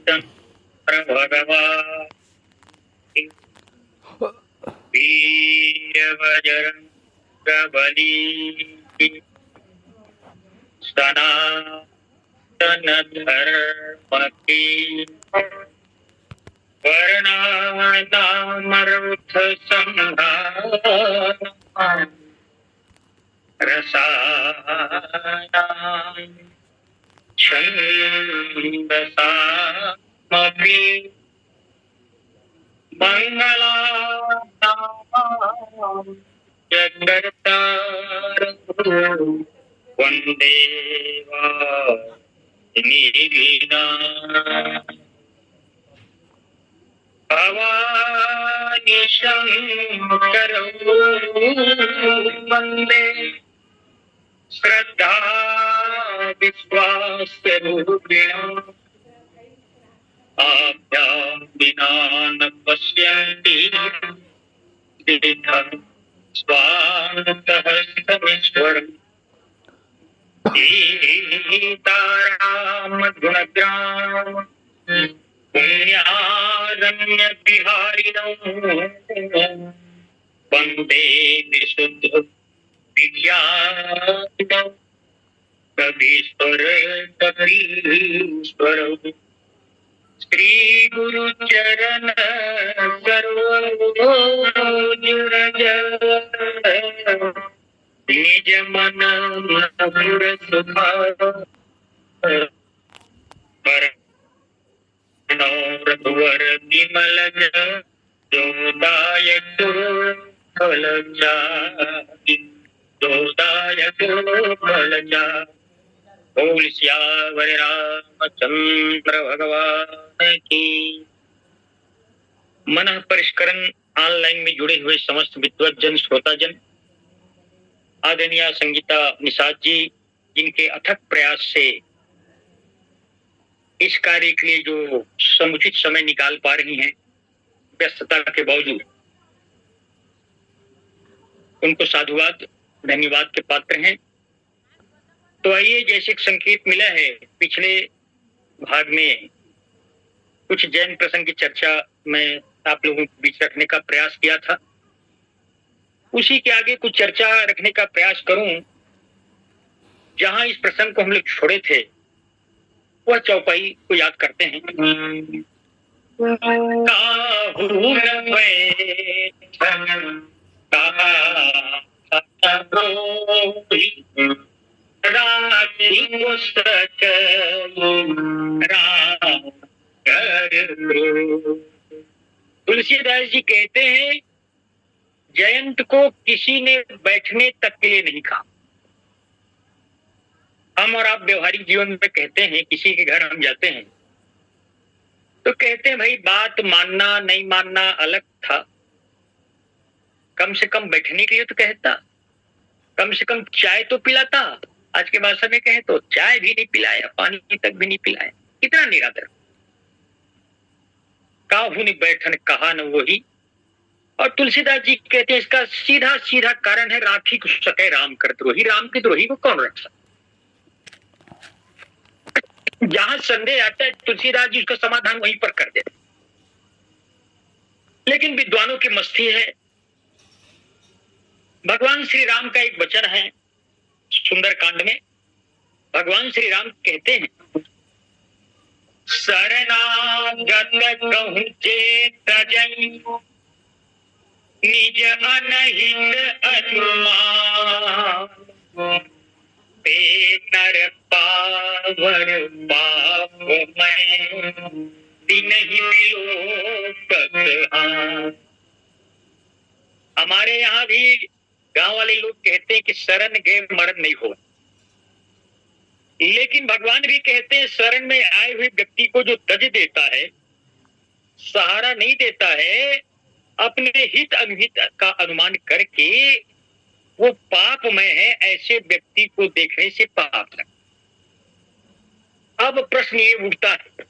चंद्र भगवान वीर बजरंग बली सनातन धर्म की वर्णानामरुथ संहार रसानां छन्दसामपि मंगलानां जगत्तारं वन्दे वाणिविना भवानी शंकरं वन्दे श्रद्धा विश्वासरूपिणम् आभ्यां विना न पश्यन्ति दिव्यं स्वान्तहस्तमीश्वरम् सीताराम गुणग्राम पुण्यारण्य बिहारिणौ वन्दे विशुद्ध विज्ञानौ कवीश्वर कपीश्वरौ श्री गुरु चरण सरोज रज निज मन मधुर सुधार रघुवर विमल जोदायक फल जोदायक फल बोल सियावर रामचंद्र भगवान की। मन परिष्करण ऑनलाइन में जुड़े हुए समस्त विद्वज्जन श्रोताजन, आदरणीय संगीता निषाद जी, जिनके अथक प्रयास से इस कार्य के लिए जो समुचित समय निकाल पा रही हैं व्यस्तता के बावजूद, उनको साधुवाद धन्यवाद के पात्र हैं। तो आइए, जैसे संकेत मिला है पिछले भाग में कुछ जैन प्रसंग की चर्चा मैं आप लोगों के बीच रखने का प्रयास किया था, उसी के आगे कुछ चर्चा रखने का प्रयास करूं। जहां इस प्रसंग को हम लोग छोड़े थे वह चौपाई को याद करते हैं। तुलसीदास जी कहते हैं, जयंत को किसी ने बैठने तक के लिए नहीं कहा। हम और आप व्यवहारिक जीवन में कहते हैं, किसी के घर हम जाते हैं तो कहते हैं भाई बात मानना नहीं मानना अलग था, कम से कम बैठने के लिए तो कहता, कम से कम चाय तो पिलाता। आज के भाषा में कहें तो चाय भी नहीं पिलाया, पानी तक भी नहीं पिलाया, इतना निरादर। काहू ने बैठन कहा न वही। और तुलसीदास जी कहते हैं इसका सीधा सीधा कारण है, राखी को सके राम कर द्रोही। राम के द्रोही को कौन रख सकता? जहां संदेह आता है तुलसीदास जी उसका समाधान वहीं पर कर देते। लेकिन विद्वानों की मस्ती है। भगवान श्री राम का एक वचन है सुंदर कांड में। भगवान श्री राम कहते हैं, शरणागत कहूं चेत जई निज अनहित अनुमान ते नर पावर पाप मैं दिनहि लोकत। हमारे यहाँ भी गांव वाले लोग कहते हैं कि शरण गए मरण नहीं हो, लेकिन भगवान भी कहते हैं शरण में आए हुए व्यक्ति को जो तज देता है, सहारा नहीं देता है, अपने हित अनहित का अनुमान करके वो पापमय है, ऐसे व्यक्ति को देखने से पाप लगता। अब प्रश्न ये उठता है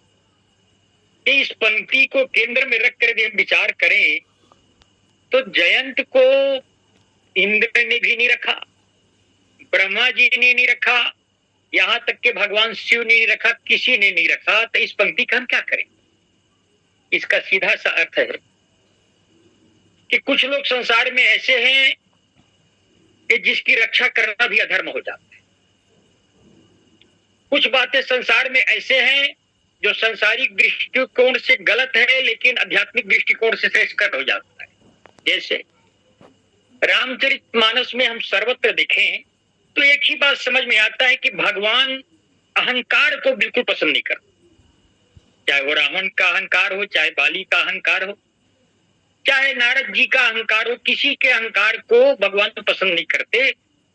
कि इस पंक्ति को केंद्र में रख कर यदि हम विचार करें तो जयंत को इंद्र ने भी नहीं रखा, ब्रह्मा जी ने नहीं रखा, यहां तक के भगवान शिव ने नहीं रखा, किसी ने नहीं रखा, तो इस पंक्ति का हम क्या करें? इसका सीधा सा अर्थ है कि कुछ लोग संसार में ऐसे हैं कि जिसकी रक्षा करना भी अधर्म हो जाता है। कुछ बातें संसार में ऐसे हैं जो संसारिक दृष्टिकोण से गलत है लेकिन आध्यात्मिक दृष्टिकोण से श्रेष्ठ हो जाता है। जैसे रामचरितमानस में हम सर्वत्र देखें तो एक ही बात समझ में आता है कि भगवान अहंकार को बिल्कुल पसंद नहीं करते। चाहे वो रावण का अहंकार हो, चाहे बाली का अहंकार हो, चाहे नारद जी का अहंकार हो, किसी के अहंकार को भगवान पसंद नहीं करते।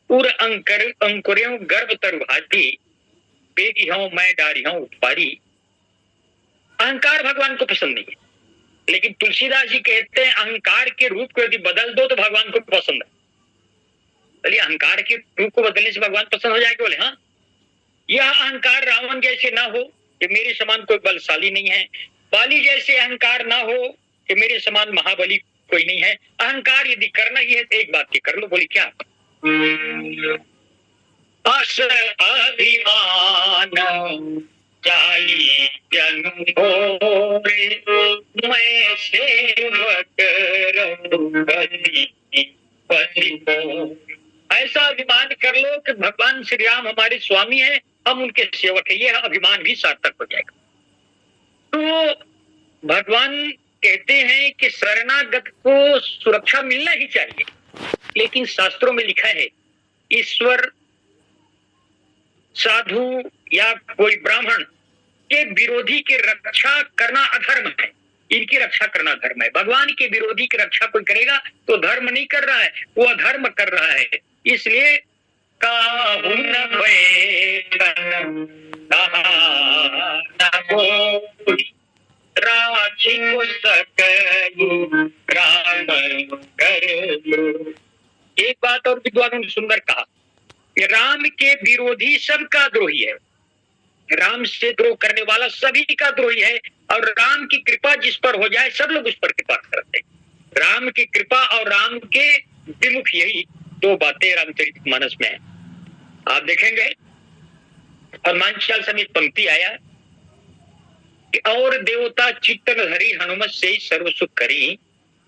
उर अंकुर्यों गर्भ तरुभाती बेगी हूं मैं डारी हूं उत्पारी। अहंकार भगवान को पसंद नहीं है। लेकिन तुलसीदास जी कहते हैं अहंकार के रूप को यदि बदल दो तो भगवान को पसंद है। चलिए, अहंकार के रूप को बदलने से भगवान पसंद हो जाएगा? बोले हाँ। यह अहंकार रावण जैसे ना हो कि मेरे समान कोई बलशाली नहीं है, बाली जैसे अहंकार ना हो कि मेरे समान महाबली कोई नहीं है। अहंकार यदि करना ही है तो एक बात की कर लो। बोली क्या? अस अभिमान जाई जन भोरे, मैं सेवक रघुपति को। ऐसा अभिमान कर लो कि भगवान श्री राम हमारे स्वामी हैं, हम उनके सेवक हैं। यह अभिमान भी सार्थक हो जाएगा। तो भगवान कहते हैं कि शरणागत को सुरक्षा मिलना ही चाहिए, लेकिन शास्त्रों में लिखा है ईश्वर, साधु या कोई ब्राह्मण के विरोधी की रक्षा करना अधर्म है। इनकी रक्षा करना धर्म है। भगवान के विरोधी की रक्षा कोई करेगा तो धर्म नहीं कर रहा है, वो अधर्म कर रहा है। इसलिए काहू न बैठन कहा राखी को सकई राम कर। एक बात और विद्वानों ने सुंदर कहा कि राम के विरोधी सबका द्रोही है। राम से द्रोह करने वाला सभी का द्रोही है, और राम की कृपा जिस पर हो जाए सब लोग उस पर कृपा करते हैं। राम की कृपा और राम के विमुख, यही दो बातें रामचरितमानस में है। आप देखेंगे हनुमान चालीसा में पंक्ति आया कि और देवता चित्तन धरी हनुमत से ही सर्व सुख करी।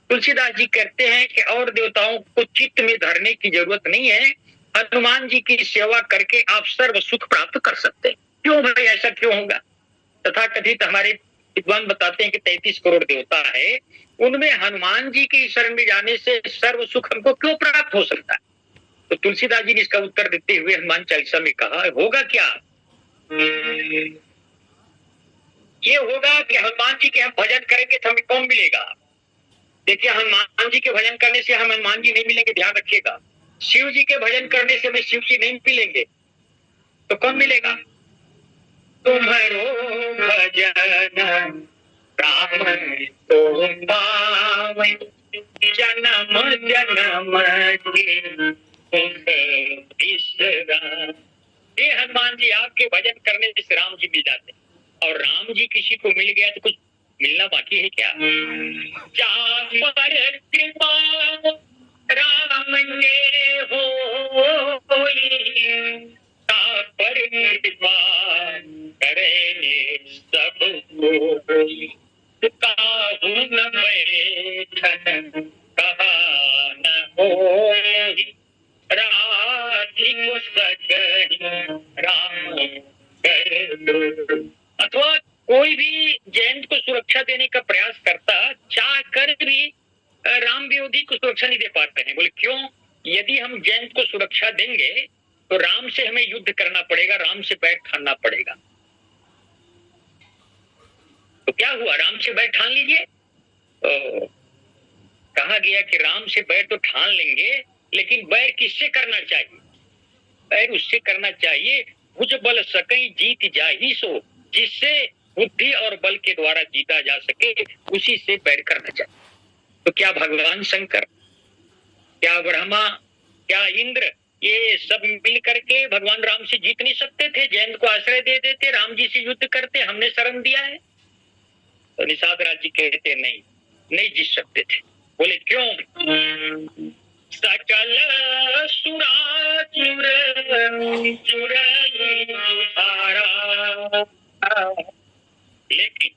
तुलसीदास जी कहते हैं कि और देवताओं को चित्त में धरने की जरूरत नहीं है, हनुमान जी की सेवा करके आप सर्व सुख प्राप्त कर सकते हैं। क्यों भाई, ऐसा क्यों होगा? तथा कथित हमारे विद्वान बताते हैं कि 33 करोड़ देवता है, उनमें हनुमान जी की शरण में जाने से सर्व सुख हमको क्यों प्राप्त हो सकता है? तो तुलसीदास जी ने इसका उत्तर देते हुए हनुमान चालीसा में कहा, होगा क्या? ये होगा कि हनुमान जी के हम भजन करेंगे तो हमें कौन मिलेगा? देखिए, हनुमान जी के भजन करने से हम हनुमान जी नहीं मिलेंगे, ध्यान रखिएगा। शिव जी के भजन करने से हमें शिव जी नहीं मिलेंगे, तो कौन मिलेगा? तुम्हारो भजन राम तो पावै, जन्म जन्म ये हनुमान जी आपके भजन करने से राम जी मिल जाते, और राम जी किसी को मिल गया तो कुछ मिलना बाकी है क्या? जहाँ पर कृपा राम ने हो पर कृपा करे सब कोई, काहू न बैठन कहा न होई, राखी को सकई राम कर दो। अथवा कोई भी जयंत को सुरक्षा देने का प्रयास करता, चाह कर भी राम विरोधी को सुरक्षा नहीं दे पाते हैं। बोले क्यों? यदि हम जयंत को सुरक्षा देंगे तो राम से हमें युद्ध करना पड़ेगा, राम से बैठ ठानना पड़ेगा। तो क्या हुआ? राम से बैठ ठान लीजिए। तो कहा गया कि राम से बैर तो ठान लेंगे, लेकिन बैर किससे करना चाहिए? बैर उससे करना चाहिए भुज बल सकई जीत जाही सो, जिससे बुद्धि और बल के द्वारा जीता जा सके, उसी से बैर करना चाहिए। तो क्या भगवान शंकर, क्या ब्रह्मा, क्या इंद्र, ये सब मिल करके भगवान राम से जीत नहीं सकते थे? जयंत को आश्रय दे देते, राम जी से युद्ध करते, हमने शरण दिया है। तो निषाद राज जी कहते नहीं, नहीं जीत सकते थे। बोले क्यों? सकल सुरासुर चुरई धारा, लेकिन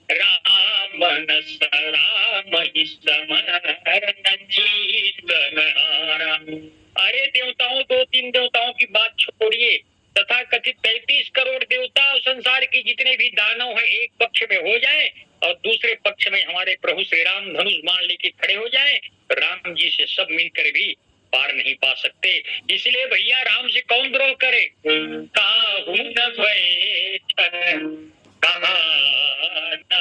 रावण सराम ही समरन जीतन हारा। अरे देवताओं, 2-3 देवताओं की बात छोड़िए, तथा कथित 33 करोड़ देवता और संसार के जितने भी दानव हैं एक पक्ष में हो जाए और दूसरे पक्ष में हमारे प्रभु श्री राम धनुष बाण लेके खड़े हो जाए, राम जी से सब मिलकर भी पार नहीं पा सकते। इसलिए भैया राम से कौन द्रोह करे। काहू न बैठन कहा न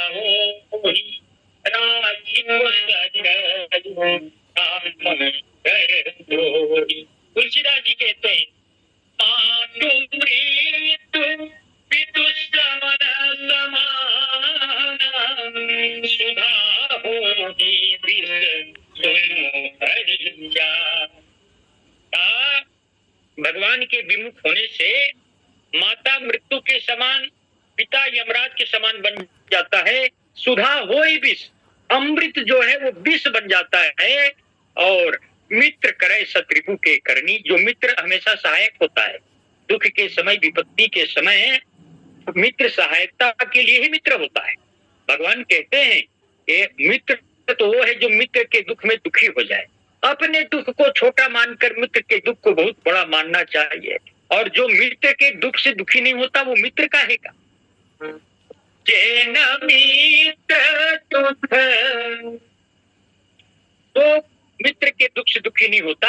होई, राजीव सजन काम कर जोड़ी। तुलसीदास जी कहते हैं, सुधा होगी भगवान के विमुख होने से माता मृत्यु के समान, पिता यमराज के समान बन जाता है। सुधा हो ही विष, अमृत जो है वो विष बन जाता है। और मित्र करे शत्रुघ्न के करनी, जो मित्र हमेशा सहायक होता है दुख के समय, विपत्ति के समय मित्र सहायता के लिए ही मित्र होता है। भगवान कहते हैं कि मित्र तो वो है जो मित्र के दुख में दुखी हो जाए। अपने दुख को छोटा मानकर मित्र के दुख को बहुत बड़ा मानना चाहिए। और जो मित्र के दुख से दुखी नहीं होता वो मित्र काहेगा। मित्र तो मित्र के दुख से दुखी नहीं होता।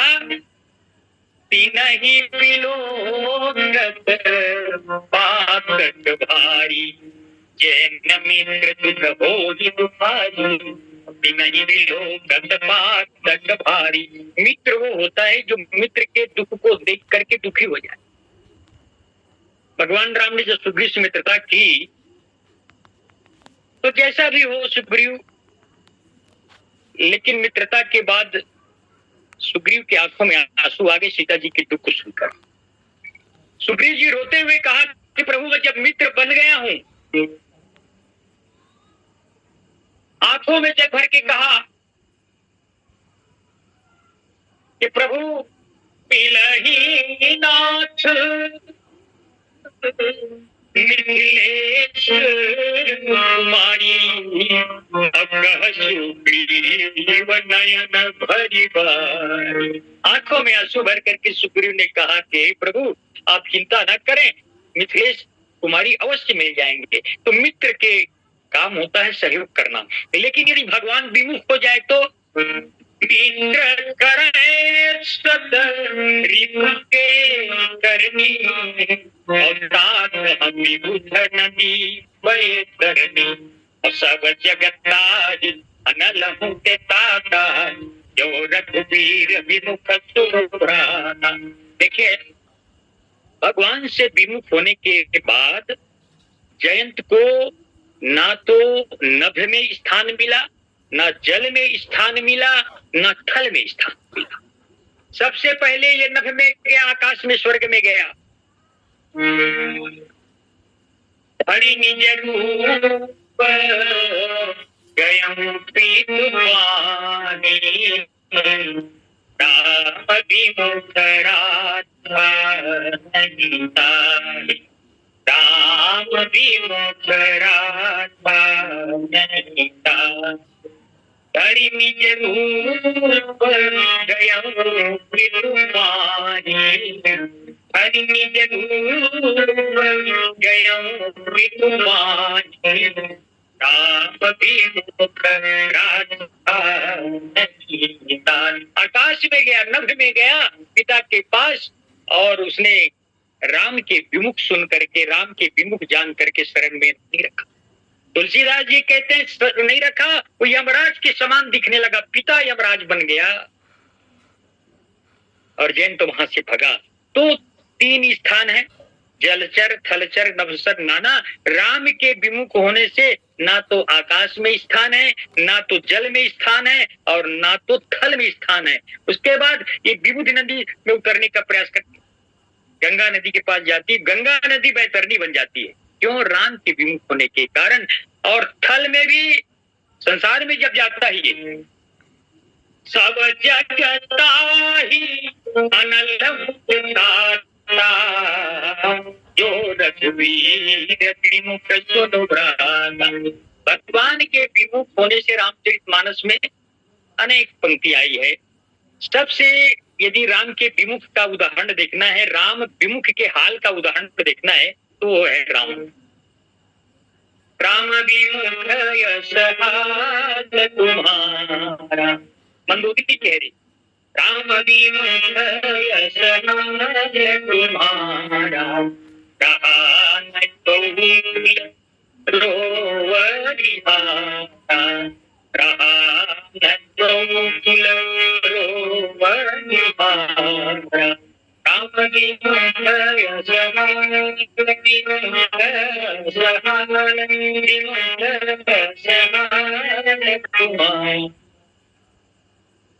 नहीं बिलोकत पातक भारी, जैन मित्र दुख होई तुम्हारी, नहीं बिलोकत पातक भारी। मित्र वो होता है जो मित्र के दुख को देख करके दुखी हो जाए। भगवान राम ने जब सुग्रीव से मित्रता की तो जैसा भी हो सुग्रीव, लेकिन मित्रता के बाद सुग्रीव की आंखों में आंसू आ गए सीता जी के दुख को सुनकर। सुग्रीव जी रोते हुए कहा कि प्रभु मैं जब मित्र बन गया हूं, आंखों में जग भर के कहा कि प्रभु पिलही नाथ मिथिलेश कुमारी, नयन भरी बार। आंखों में आंसू भर करके सुग्रीव ने कहा कि प्रभु आप चिंता न करें, मिथिलेश कुमारी अवश्य मिल जाएंगे। तो मित्र के काम होता है सहयोग करना, लेकिन यदि भगवान विमुख हो जाए तो मित्र करे सतरिपु के करनी, और हमी बुध नदी बैतरनी, और सब जगताज अनल होते ताता, जो रघुवीर विमुख सुराना। देखिए भगवान से विमुख होने के बाद जयंत को ना तो नभ में स्थान मिला, ना जल में स्थान मिला, ना थल में स्थान मिला। सबसे पहले ये नभ में गया, आकाश में, स्वर्ग में गया। हरि निज रूप गयं प्रीतु पानी, राम विमुख राधा नहीं तारी, राम विमुख राधा नहीं तारी। हरि निज रूप गयं प्रीतु पानी, हरि निज रूप गयं प्रीतु पानी, राम विमुख राधा नहीं तारी। आकाश में गया, नभ में गया पिता के पास, और उसने राम के विमुख सुन करके, राम के विमुख जान करके शरण में नहीं रखा। तुलसीदास जी कहते हैं नहीं रखा, वो यमराज के समान दिखने लगा, पिता यमराज बन गया और जैन तो वहां से भगा। तो 3 स्थान है, जलचर, थलचर, नभचर, नाना। राम के विमुख होने से ना तो आकाश में स्थान है, ना तो जल में स्थान है, और ना तो थल में स्थान है। उसके बाद ये विबुधि नदी में उतरने का प्रयास करती, गंगा नदी के पास जाती, गंगा नदी बैतरनी बन जाती है। क्यों? राम के विमुख होने के कारण। और थल में भी, संसार में जब जाता ही है सब जगताही अनल दाता, जो रघुवीर विमुख सुनु भ्राता। भगवान के विमुख होने से रामचरितमानस में अनेक पंक्ति आई है। सबसे यदि राम के विमुख का उदाहरण देखना है, राम विमुख के हाल का उदाहरण देखना है, तो वो है राम विमुख यश हाथ तुम्हारा। मंदोदरी कह रही, राम विमुख यश हाथ तुम्हारा, कहा न कोई रोवरि भाता, रहा न कोई रोवरि भाता। राम विमुख यश हाथ, विमुख यश हाथ, विमुख यश हाथ तुम्हारा।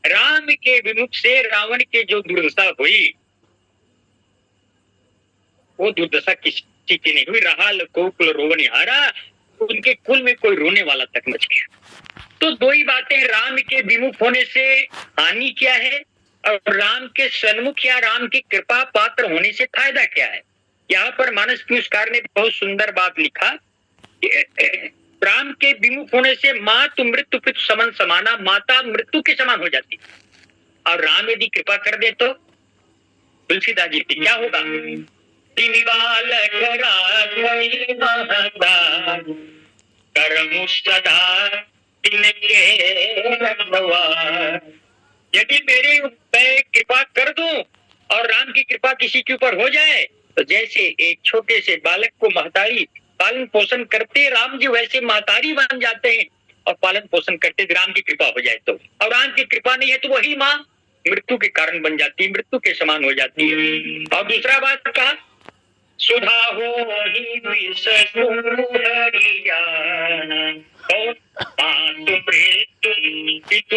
राम के विमुख से रावण के जो दुर्दशा हुई, वो दुर्दशा किसी की नहीं हुई। रहा को कुल रोवनिहारा, उनके कुल में कोई रोने वाला तक मच गया। तो दो ही बातें, राम के विमुख होने से हानि क्या है और राम के सन्मुख या राम की कृपा पात्र होने से फायदा क्या है। यहाँ पर मानस पीयूषकार ने बहुत सुंदर बात लिखा, राम के विमुख होने से मातु मृत्यु पितु समन समाना, माता मृत्यु के समान हो जाती, और राम यदि कृपा कर दे तो तुलसीदास जी की क्या होगा। यदि मेरे ऊपर कृपा कर दूं और राम की कृपा किसी के ऊपर हो जाए, तो जैसे एक छोटे से बालक को महतारी पालन पोषण करते राम जी, वैसे महतारी बन जाते हैं और पालन पोषण करते राम की कृपा हो जाए तो। और राम की कृपा नहीं है तो वही माँ मृत्यु के कारण बन जाती है, मृत्यु के समान हो जाती है। और दूसरा बात कहा, सुधा हो ही विष सुहरिया,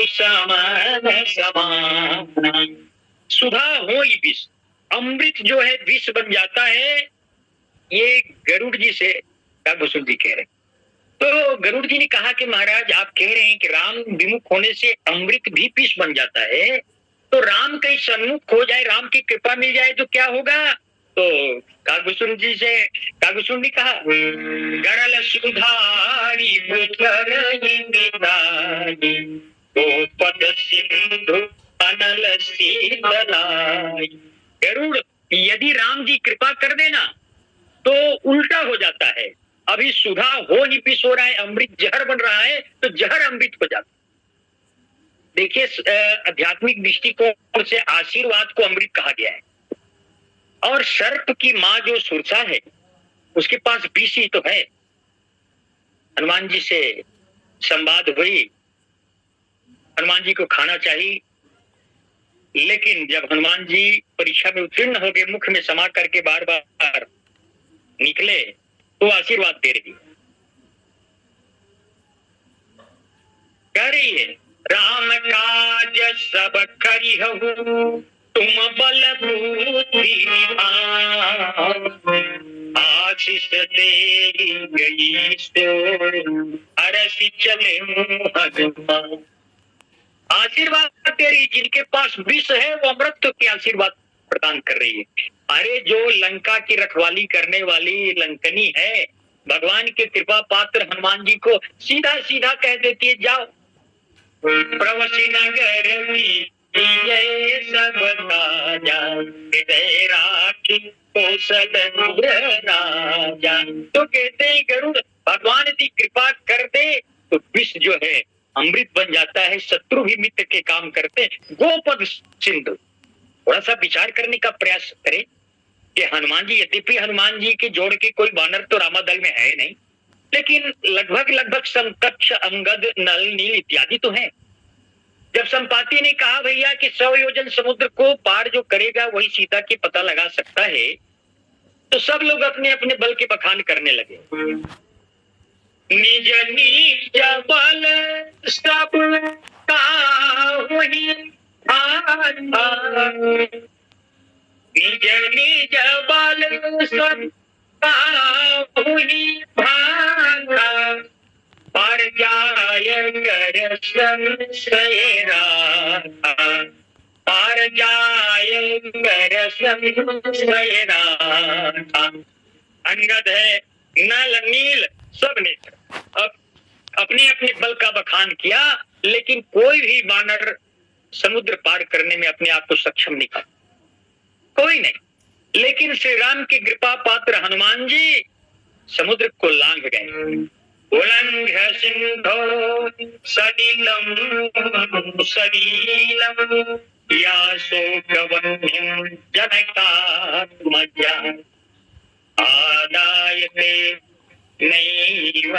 समान समान। सुधा हो ही विष, अमृत जो है विष बन जाता है। ये गरुड़ जी से कागभूषण जी कह रहे। तो गरुड़ जी ने कहा कि महाराज आप कह रहे हैं कि राम विमुख होने से अमृत भी विष बन जाता है, तो राम कहीं सन्मुख हो जाए, राम की कृपा मिल जाए तो क्या होगा। तो कागभूषण जी से कागभूषण ने कहा, गरल सुधारी पद सिंधु अनल शीतलाई। गरुड़ यदि राम जी कृपा कर देना तो उल्टा हो जाता है। अभी सुधा हो ही विष हो रहा है, अमृत जहर बन रहा है, तो जहर अमृत हो जाता। देखिए आध्यात्मिक दृष्टिकोण से आशीर्वाद को अमृत कहा गया है, और सर्प की माँ जो सुरसा है उसके पास विष ही तो है। हनुमान जी से संवाद हुई, हनुमान जी को खाना चाहिए, लेकिन जब हनुमान जी परीक्षा में उत्तीर्ण हो गए, मुख में समा करके बार बार निकले, तो आशीर्वाद दे रही कह रही है, राम काज सब करिहु तुम बल बुद्धि आशीष दे गई सो अरसी चले हनुमान। आशीर्वाद तेरी, जिनके पास विष है वो अमृत के आशीर्वाद प्रदान कर रही है। अरे जो लंका की रखवाली करने वाली लंकनी है, भगवान के कृपा पात्र हनुमान जी को सीधा सीधा कह देती है, जाओ प्रवसी नगर जय सब राजा, हृदय राखी कौशल राजा। तो कहते हैं गरुड़ भगवान यदि कृपा कर दे तो विष जो है अमृत बन जाता है, शत्रु भी मित्र के काम करते। गोपद सिंधु, थोड़ा सा विचार करने का प्रयास करें कि हनुमान जी, यद्यपि हनुमान जी के जोड़ के कोई वानर तो रामादल में है नहीं, लेकिन लगभग समकक्ष अंगद नल नील इत्यादि तो हैं। जब संपाति ने कहा भैया कि 100 योजन समुद्र को पार जो करेगा वही सीता की पता लगा सकता है, तो सब लोग अपने अपने बल के बखान करने लगे। निज निज बल सब काहुहि भाता, निज निज बल सब काहुहि भाता, पर जा जाय कर संशय राधा, पार जाय कर संशय राधा। अंगद है, नल नील सब ने अब अपने अपने बल का बखान किया, लेकिन कोई भी वानर समुद्र पार करने में अपने आप को सक्षम नहीं कर, कोई नहीं। लेकिन श्री राम की कृपा पात्र हनुमान जी समुद्र को लांघ गए। उल्लंघ्य सिंधो सलिलम सलीलम या शोकवह्निं जनकात्मजा, आदायते नैव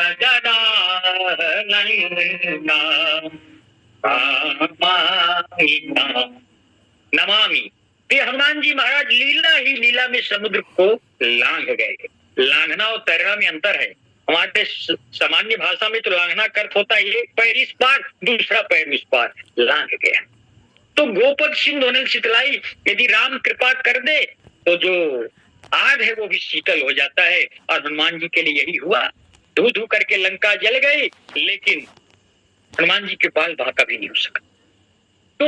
नमामि। फिर हनुमान जी महाराज लीला ही लीला में समुद्र को लांघ गए। लांघना और तैरना में अंतर है। हमारे सामान्य भाषा में तो लांघना का अर्थ होता है एक पैर इस पार दूसरा पैर इस पार, लांघ गया। तो गोपद सिंधु होने शीतलाई, यदि राम कृपा कर दे तो जो आग है वो भी शीतल हो जाता है, और हनुमान जी के लिए यही हुआ। धू धू करके लंका जल गई, लेकिन हनुमान जी के पास वहां कभी नहीं हो सका। तो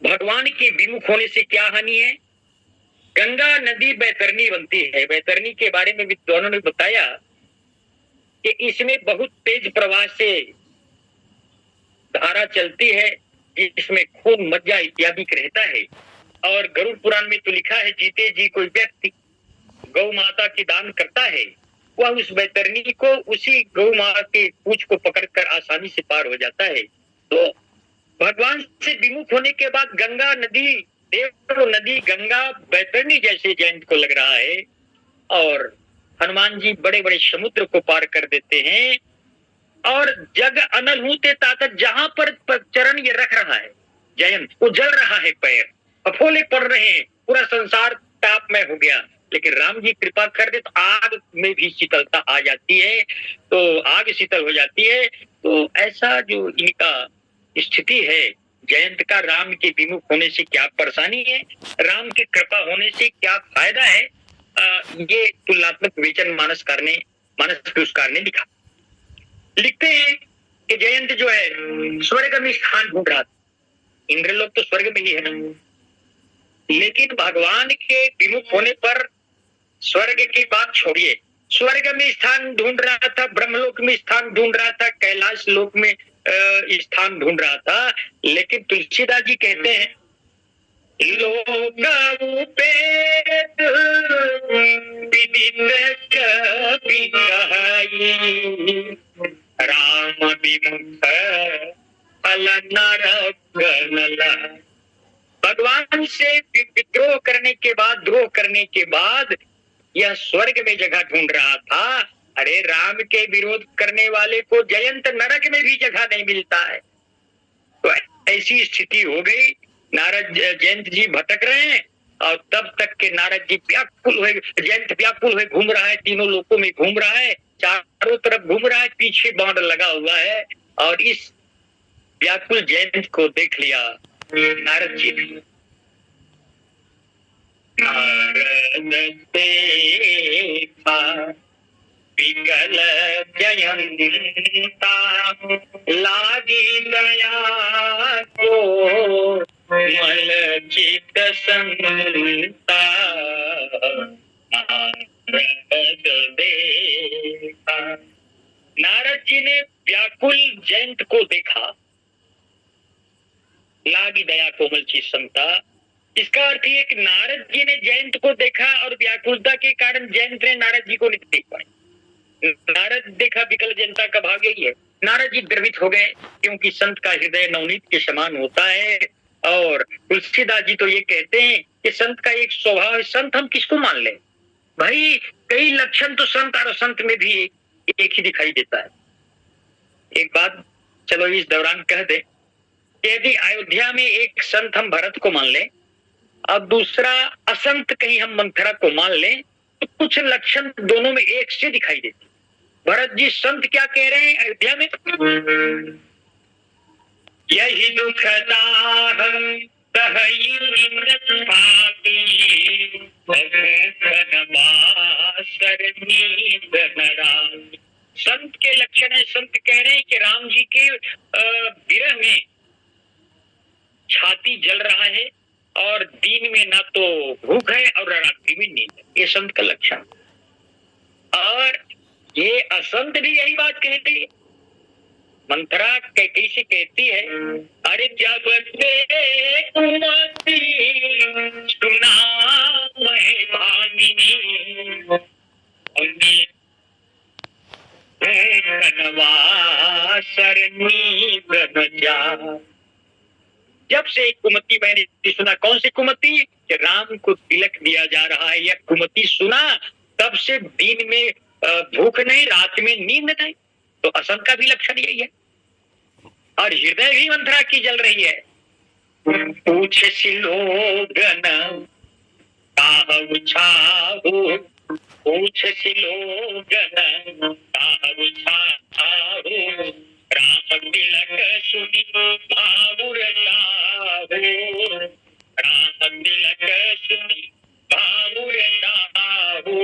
भगवान के विमुख होने से क्या हानि है? गंगा नदी बैतरनी बनती है। बैतरनी के बारे में विद्वानों ने बताया कि इसमें बहुत तेज प्रवाह से धारा चलती है, जिसमें खून मज्जा इत्यादि रहता है। और गरुड़ पुराण में तो लिखा है, जीते जी कोई व्यक्ति गौ माता की दान करता है, वह उस बैतरनी को उसी गौ माता के पूंछ को पकड़कर आसानी से पार हो जाता है। तो भगवान से विमुख होने के बाद गंगा नदी, देव नदी गंगा बैतरनी जैसे जयंत को लग रहा है, और हनुमान जी बड़े बड़े समुद्र को पार कर देते हैं। और जग अनल होते ताकत, जहां पर चरण ये रख रहा है जयंत, वो जल रहा है, पैर अफोले पड़ रहे हैं, पूरा संसार तापमय हो गया। लेकिन राम जी कृपा कर दे तो आग में भी शीतलता आ जाती है, तो आग शीतल हो जाती है। तो ऐसा जो इनका स्थिति है जयंत का, राम के विमुख होने से क्या परेशानी है, राम की कृपा होने से क्या फायदा है, ये तुलनात्मक विवेचन मानस पुरस्कार ने लिखा। लिखते हैं कि जयंत जो है स्वर्ग में स्थान ढूंढ रहा था। इंद्रलोक तो स्वर्ग में ही है ना, लेकिन भगवान के विमुख होने पर स्वर्ग की बात छोड़िए, स्वर्ग में स्थान ढूंढ रहा था, ब्रह्मलोक में स्थान ढूंढ रहा था, कैलाश लोक में स्थान ढूंढ रहा था। लेकिन तुलसीदास जी कहते हैं, लोक उपेत विदित राम विमुख फल नरक। भगवान से विद्रोह करने के बाद, द्रोह करने के बाद यह स्वर्ग में जगह ढूंढ रहा था। अरे राम के विरोध करने वाले को जयंत नरक में भी जगह नहीं मिलता है। तो ऐसी स्थिति हो गई, नारद जयंत जी भटक रहे हैं, और तब तक के नारद जी व्याकुल हुए, जयंत व्याकुल हुए घूम रहा है, तीनों लोकों में घूम रहा है, चारों तरफ घूम रहा है, पीछे बाण लगा हुआ है। और इस व्याकुल जयंत को देख लिया नारद जी ने। नारद देखा विकल जयंता, लागी दया को मल चित संता। नारद देखा, नारद जी ने व्याकुल जयंत को देखा, लागी दया कोमल चित संता। इसका अर्थ ये कि नारद जी ने जयंत को देखा, और व्याकुलता के कारण जयंत ने नारद जी को नहीं देख पाए। नारद देखा विकल जनता का भाग यही है। नारद जी द्रवित हो गए, क्योंकि संत का हृदय नवनीत के समान होता है। और तुलसीदास जी तो ये कहते हैं कि संत का एक स्वभाव है, संत हम किसको मान ले भाई, कई लक्षण तो संत और असंत में भी एक ही दिखाई देता है। एक बात चलो इस दौरान कह दे, यदि अयोध्या में एक संत हम भरत को मान ले, अब दूसरा असंत कहीं हम मंथरा को मान लें, तो कुछ लक्षण दोनों में एक से दिखाई देते। भरत जी संत क्या कह रहे हैं अयोध्या में, यही दुखदाह संत के लक्षण है। संत कह रहे हैं कि राम जी के विरह में छाती जल रहा है और दिन में ना तो भूख है और रात्रि में नींद है। ये संत का लक्षण। और ये असंत भी यही बात कहते हैं। मंथरा कैसे कहती है, अरे जब से कुमति सुना मैं भामिनी सरनी जा। जब से कुमति मैंने सुना, कौन सी कुमति? कि राम को तिलक दिया जा रहा है, यह कुमति सुना तब से दिन में भूख नहीं, रात में नींद नहीं। तो असंत का भी लक्षण यही है। और हृदय भी मंथरा की जल रही है। पूछ सिलोगन छाहु, पूछ सिलोगन छाहु, राम तिलक सुनि भावुर साहु, राम तिलक सुनि भावुर साहु,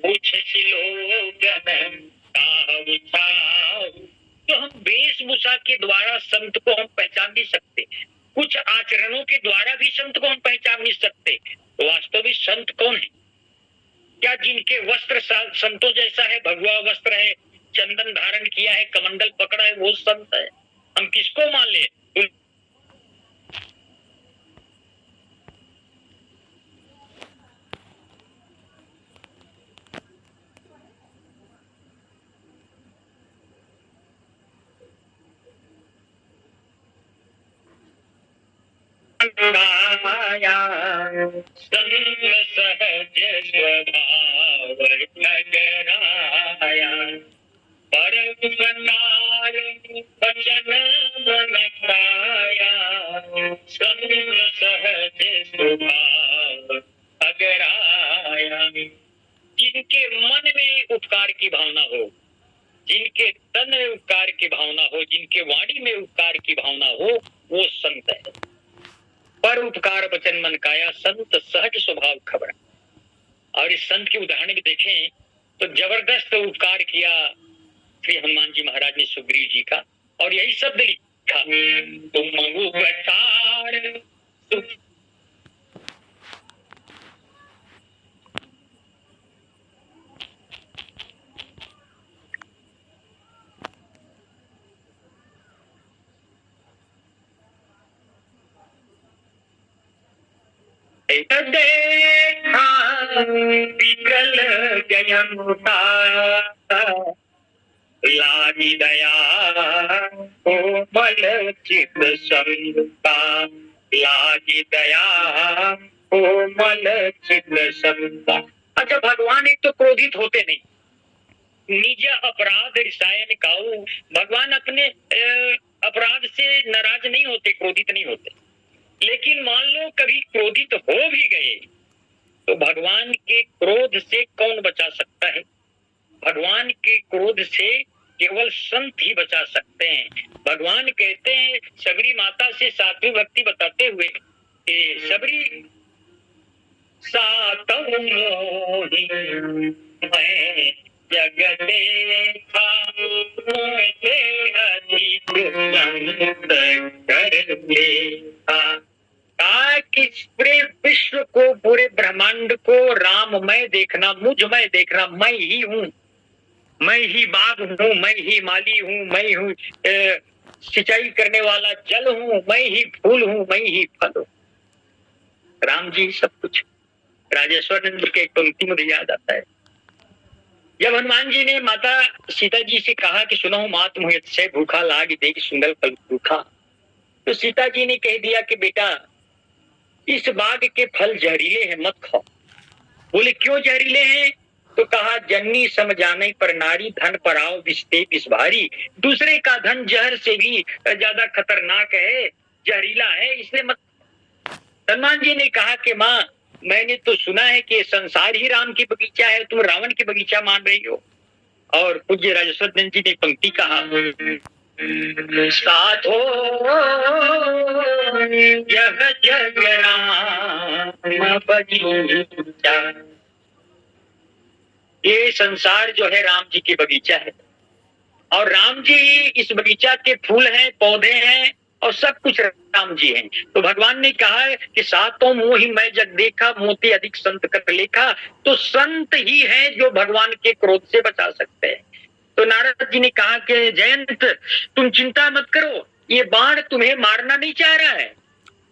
पूछ सिलोगन छाहु। तो हम वेशभूषा के द्वारा संत को हम पहचान नहीं सकते, कुछ आचरणों के द्वारा भी संत को हम पहचान नहीं सकते। तो वास्तविक संत कौन है? क्या जिनके वस्त्र संतों जैसा है, भगवा वस्त्र है, चंदन धारण किया है, कमंडल पकड़ा है, वो संत है? हम किसको मान ले? सहज स्वभाव ठगराया, परम सतार वचन मन खाया, सहज स्वभाव ठगराया। जिनके मन में उपकार की भावना हो, जिनके तन में उपकार की भावना हो, जिनके वाणी में उपकार की भावना हो, वो संत है। पर उपकार वचन मन काया, संत सहज स्वभाव खबर। और इस संत के उदाहरण भी देखें तो जबरदस्त उपकार किया श्री हनुमान जी महाराज ने सुग्रीव जी का, और यही शब्द लिखा, तुम उपकार देखा विकल जयमुता, लागी दया कोमल चित समता, लागी दया कोमल चित समता। अच्छा, भगवान एक तो क्रोधित होते नहीं, निज अपराध रिसायन काऊ। भगवान अपने अपराध से नाराज नहीं होते, क्रोधित नहीं होते। लेकिन मान लो कभी क्रोधित हो भी गए तो भगवान के क्रोध से कौन बचा सकता है? भगवान के क्रोध से केवल संत ही बचा सकते हैं। भगवान कहते हैं सबरी माता से सात्विक भक्ति बताते हुए, सबरी सातव मोहि मैं जग देखा, मुझे अधिक संत कर देखा। कि पूरे विश्व को, पूरे ब्रह्मांड को राममय देखना, मुझमय देखना। मैं ही हूँ, मैं ही बाग हूँ, मैं ही माली हूँ, मैं हूँ सिंचाई करने वाला जल हूँ, मैं ही फूल हूँ, मैं ही फल हूँ। राम जी सब कुछ। राजेश्वर नंद के एक पंक्ति मुझे याद आता है, जब हनुमान जी ने माता सीता जी से कहा कि सुनो मात मुझे से भूखा लाग देख सुंदर फल भूखा, तो सीता जी ने कह दिया कि बेटा इस बाग के फल जहरीले हैं, मत खाओ। बोले क्यों जहरीले हैं? तो कहा जननी समझाने पर नारी, धन पर आओ विस्ते विष भारी। दूसरे का धन जहर से भी ज्यादा खतरनाक है, जहरीला है, इसलिए मत। हनुमान जी ने कहा कि माँ मैंने तो सुना है कि संसार ही राम की बगीचा है, तुम रावण की बगीचा मान रही हो। और पूज्य राजेश्वर नंद जी ने पंक्ति कहा, साधो यह जग राम बगीचा, ये संसार जो है राम जी की बगीचा है और राम जी इस बगीचा के फूल हैं, पौधे हैं और सब कुछ राम जी हैं। तो भगवान ने कहा है कि सातों मोहि मैं जग देखा, मोती अधिक संत कर लेखा। तो संत ही है जो भगवान के क्रोध से बचा सकते हैं। तो नारद जी ने कहा कि जयंत तुम चिंता मत करो, ये बाण तुम्हें मारना नहीं चाह रहा है।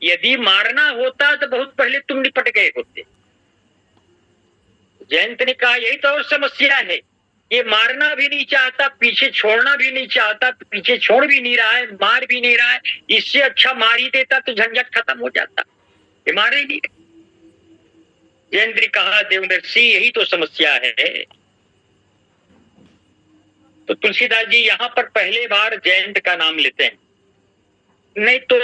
यदि मारना होता तो बहुत पहले तुम निपट गए होते। जयंत ने कहा यही तो और समस्या है, ये मारना भी नहीं चाहता, पीछे छोड़ना भी नहीं चाहता, पीछे छोड़ भी नहीं रहा है, मार भी नहीं रहा है। इससे अच्छा मार ही देता तो झंझट खत्म हो जाता, ये मार ही नहीं। जयंत ने कहा देवदर्शी यही तो समस्या है। तो तुलसीदास जी यहाँ पर पहले बार जयंत का नाम लेते हैं, नहीं तो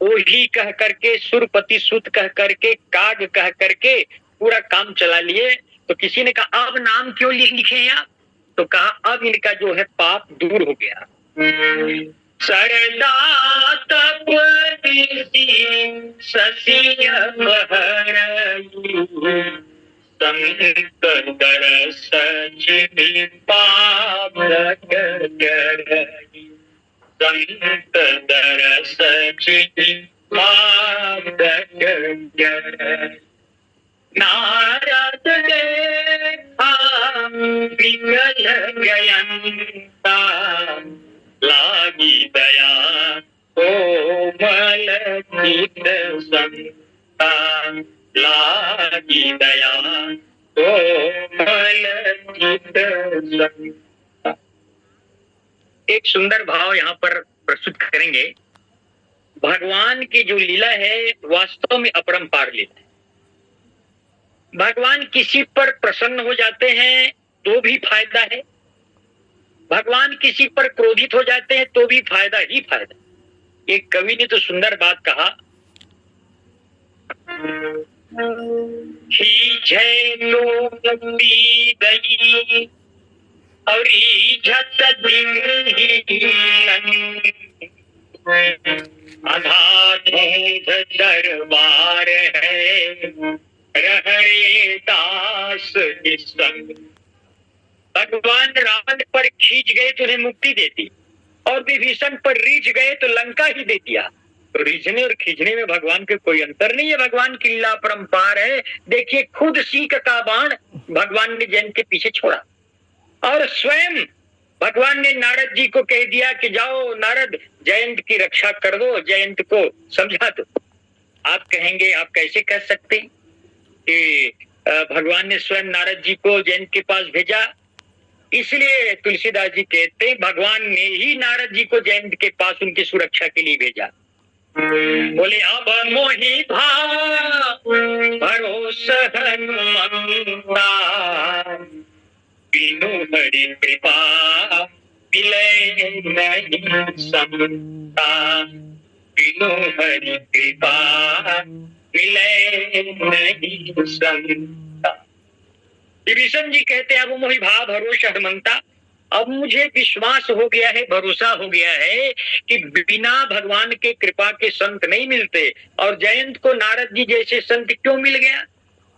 ओही कह करके, सुरपति सुत कह करके, काग कह करके पूरा काम चला लिए। तो किसी ने कहा अब नाम क्यों लिखे आप? तो कहा अब इनका जो है पाप दूर हो गया। सरदा तप संत दरस पाप संत दरस नारद देखा विकल गयंता, लागी दया कोमल चित संता, लागी दया कोमल चित संता। एक सुंदर भाव यहाँ पर प्रस्तुत करेंगे। भगवान की जो लीला है वास्तव में अपरंपार लीला है। भगवान किसी पर प्रसन्न हो जाते हैं तो भी फायदा है, भगवान किसी पर क्रोधित हो जाते हैं तो भी फायदा ही फायदा। एक कवि ने तो सुंदर बात कहा, खींचे तो मुक्ति गई और अधाधुंध दरबार है रहरे दास संग। भगवान रावण पर खींच गए तो उन्हें मुक्ति देती और विभीषण पर रीझ गए तो लंका ही दे दिया। तो रीझने और खींचने में भगवान के कोई अंतर नहीं है, भगवान की लीला परंपार है। देखिए खुद सीक का बाण भगवान ने जयंत के पीछे छोड़ा और स्वयं भगवान ने नारद जी को कह दिया कि जाओ नारद जयंत की रक्षा कर दो, जयंत को समझा दो। आप कहेंगे आप कैसे कह सकते हैं कि भगवान ने स्वयं नारद जी को जयंत के पास भेजा? इसलिए तुलसीदास जी कहते हैं भगवान ने ही नारद जी को जयंत के पास उनकी सुरक्षा के लिए भेजा। बोले अब मोहि भरोसा हनुमंता, बिनु हरि कृपा मिले नहीं समता, बिनु हरि कृपा मिले नहीं समता। विभीषण जी कहते हैं अब मोहि भरोसा हनुमंता, अब मुझे विश्वास हो गया है, भरोसा हो गया है कि बिना भगवान के कृपा के संत नहीं मिलते। और जयंत को नारद जी जैसे संत क्यों मिल गया?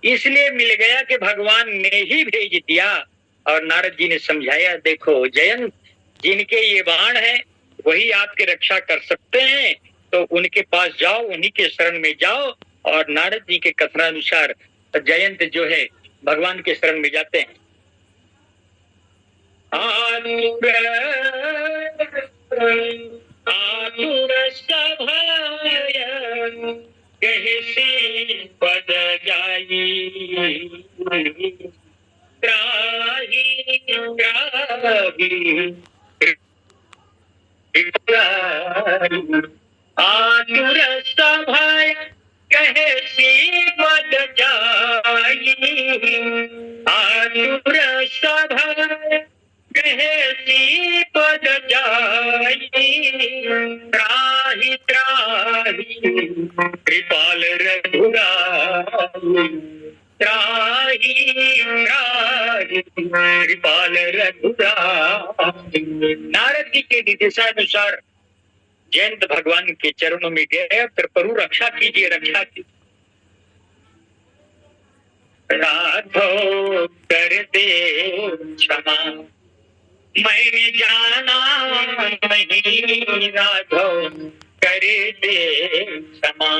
इसलिए मिल गया कि भगवान ने ही भेज दिया। और नारद जी ने समझाया देखो जयंत जिनके ये बाण है वही आपकी रक्षा कर सकते हैं, तो उनके पास जाओ, उन्हीं के शरण में जाओ। और नारद जी के कथनानुसार जयंत जो है भगवान के शरण में जाते हैं। आतुर सभाय कहसी पद जाई, त्राहि त्राहि आतुर सभाय कहसी पद जाई, आतुर सभाय कहसी पद जाई, त्राहि त्राहि कृपाल रघुराई, त्राहि त्राहि कृपाल रघुराई। नारद जी के निर्देशानुसार जयंत भगवान के चरणों में गए, फिर प्रभु रक्षा कीजिए, रक्षा कीजिए। राघव कर दे क्षमा, मैंने जाना नहीं राघव कर दे क्षमा।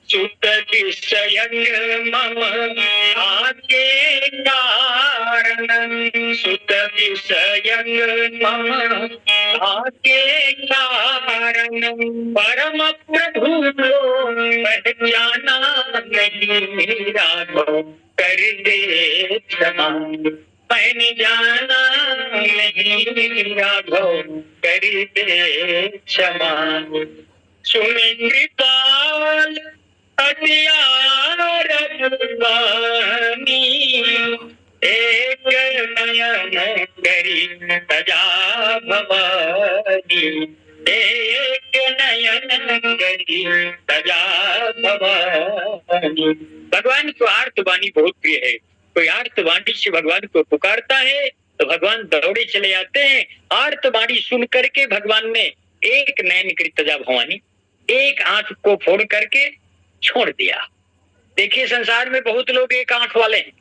सुत विषयक मम आके कारण, सुत विषयक मम आके कारण, परम प्रभु को पहचाना नहीं राघव कर दे क्षमा, मैंने जाना नहीं राघव कर दे क्षमा। सुन कृपाल अतियार वाणी, एक नयन करी सजा भवानी, एक नयन करी सजा भवानी। भगवान को आर्तवाणी बहुत प्रिय है। कोई आर्तवाणी से भगवान को पुकारता है तो भगवान दौड़े चले आते हैं। आर्तवाणी सुन करके भगवान ने एक नयन करी तजा भवानी, एक आंख को फोड़ करके छोड़ दिया। देखिए संसार में बहुत लोग एक आंख वाले हैं।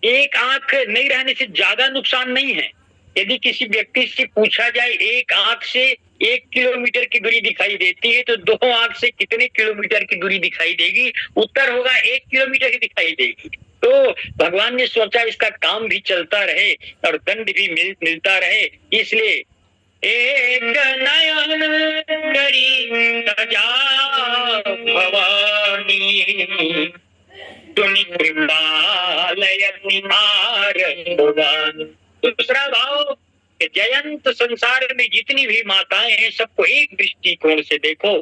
एक आंख नहीं रहने से ज्यादा नुकसान नहीं है। यदि किसी व्यक्ति से पूछा जाए एक आंख से 1 किलोमीटर की दूरी दिखाई देती है तो 2 आंख से कितने किलोमीटर की दूरी दिखाई देगी? उत्तर होगा 1 किलोमीटर ही दिखाई देगी। तो भगवान ने सोचा इसका काम भी चलता रहे और दंड भी मिलता रहे, इसलिए एक नयन करी सजा भवानी, तुनि कृपालयति भगवान। दूसरा भाव, जयंत संसार में जितनी भी माताएं हैं सबको एक दृष्टिकोण से देखो।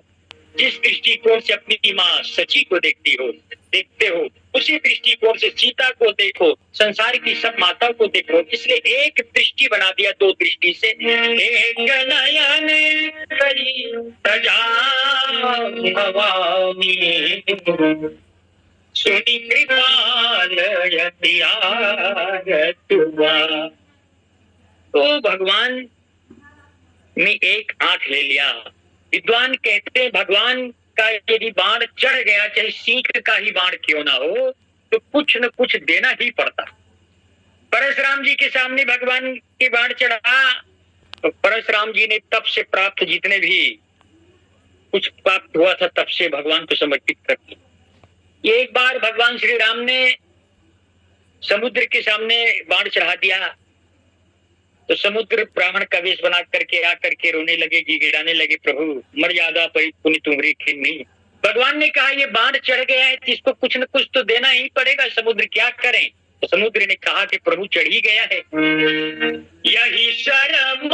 जिस दृष्टिकोण से अपनी माँ सची को देखते हो उसी दृष्टिकोण से सीता को देखो, संसार की सब माता को देखो। इसलिए एक दृष्टि बना दिया 2 दृष्टि से। एक नयन करी सजा भवानी, सुनि कृपालयति आरतुआ। तो भगवान ने एक आंख ले लिया। विद्वान कहते हैं भगवान का यदि बाण चढ़ गया, चाहे सीख का ही बाण क्यों ना हो, तो कुछ न कुछ देना ही पड़ता। परशुराम जी के सामने भगवान के बाण चढ़ा तो परशुराम जी ने तप से प्राप्त जितने भी कुछ प्राप्त हुआ था तब से भगवान को समर्पित कर दिया। एक बार भगवान श्री राम ने समुद्र के सामने बाण चढ़ा दिया तो समुद्र ब्राह्मण का वेश बना करके आकर के रोने लगे, गिड़गिड़ाने लगे, प्रभु मर्यादा परी पुनि तुम्हारी खिन्नी। भगवान ने कहा ये बाण चढ़ गया है तो इसको कुछ न कुछ तो देना ही पड़ेगा, समुद्र क्या करें? तो समुद्र ने कहा कि प्रभु चढ़ ही गया है। यही शरम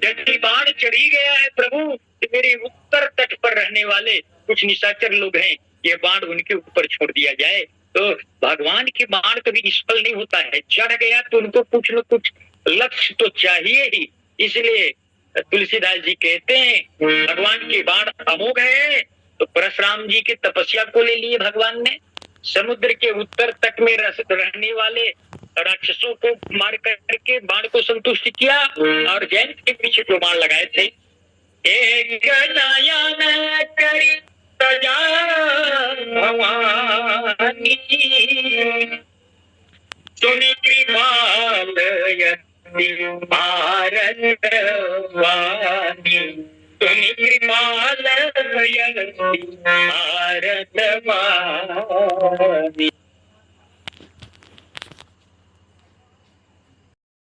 यदि बाण चढ़ी गया है प्रभु, मेरे उत्तर तट पर रहने वाले कुछ निशाचर लोग हैं, ये बाण उनके ऊपर छोड़ दिया जाए। तो भगवान के बाण कभी निष्फल नहीं होता है। चढ़ गया तो उनको कुछ न कुछ लक्ष्य तो चाहिए ही। इसलिए तुलसीदास जी कहते हैं भगवान के बाण अमोघ है। तो परशुराम जी के तपस्या को ले लिए भगवान ने, समुद्र के उत्तर तट में रहने वाले राक्षसों को मार करके बाण को संतुष्ट किया और जयंत के पीछे 2 बाण लगाए थे। एक नयन करी सजा भवानी, सुनि कृपालयति आरतवानी, सुनि कृपालयति आरतवानी।